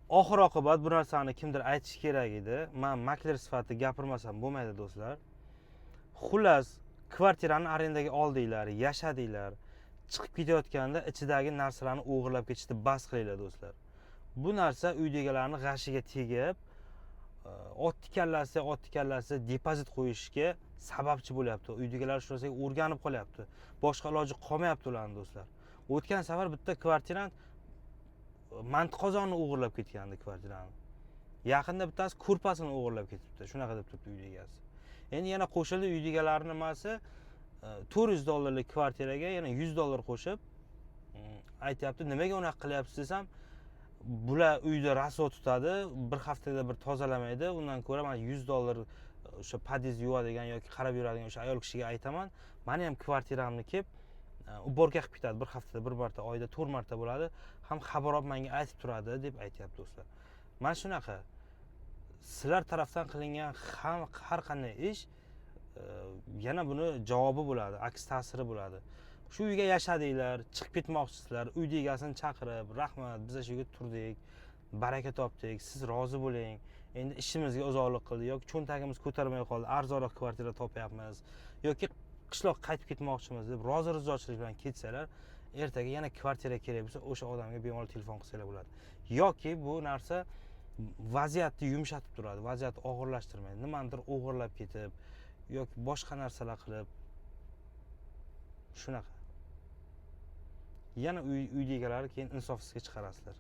oxir oqibat bu narsani kimdir aytish kerak edi. Men makler sifatida gapirmasam bo'lmaydi do'stlar. Xullas, kvartirani arendaga oldinglar, yashadinglar. Chiqib ketayotganda ichidagi narsalarni o'g'irlab ketishni bas qilinglar do'stlar. Bu narsa uyda egalarining g'ashiga tegib, otni kallasi depozit qo'yishga sababchi bo'lyapti. Uydagilar shu narsaga o'rganib qolyapti. Boshqa iloji qolmayapti ularning do'stlar. O'tgan safar bitta kvartirani manti qozonni o'g'irlab ketgandi kvartirani. Yaqinda bittasi ko'rpasini o'g'irlab ketibdi. Shunaqa deb turibdi uy egasi. Endi yana qo'shildi uy egalarining nimasi $400 kvartiraga yana $100 qo'shib aytyapti, nimaga unaqa qilyapsiz desam, bular uyda rasvo tutadi, bir haftada bir tozalamaydi. Undan ko'ra men $100 o'sha podyezni yuvadigan yoki qarab yuradigan o'sha ayol kishiga aytaman, meni ham kvartiramni kelib уборка qilib ketadi, bir haftada bir marta, oyda 4 marta bo'ladi, ham xabar olib menga aytib turadi deb aytyapti do'stlar. Mana shunaqa sizlar tarafdan qilingan har qanday ish yana buni javobi bo'ladi, aks ta'siri bo'ladi. Shu uyga yashadinglar, chiqib ketmoqchisizlar, uyda egasini chaqirib, rahmat, biz shu yerga turdik, baraka topdik, siz rozi bo'ling. Endi ishimizga uzoqlik qildi yoki cho'ntagimiz ko'tarmay qoldi, arzonroq kvartira topyapmiz yoki qishloqqa qaytib ketmoqchimiz deb rozi rizochilik bilan ketsalar, ertaga yana kvartira kerak bo'lsa, o'sha odamga bemalol telefon qilsalar bo'ladi. Yoki bu narsa vaziyatni yumshatib turadi, vaziyatni og'irlashtirmaydi. Nimanidir o'g'irlab ketib yoki boshqa narsalar qilib shunaqa. Yana uyda egalari keyin insofsizga chiqarasizlar.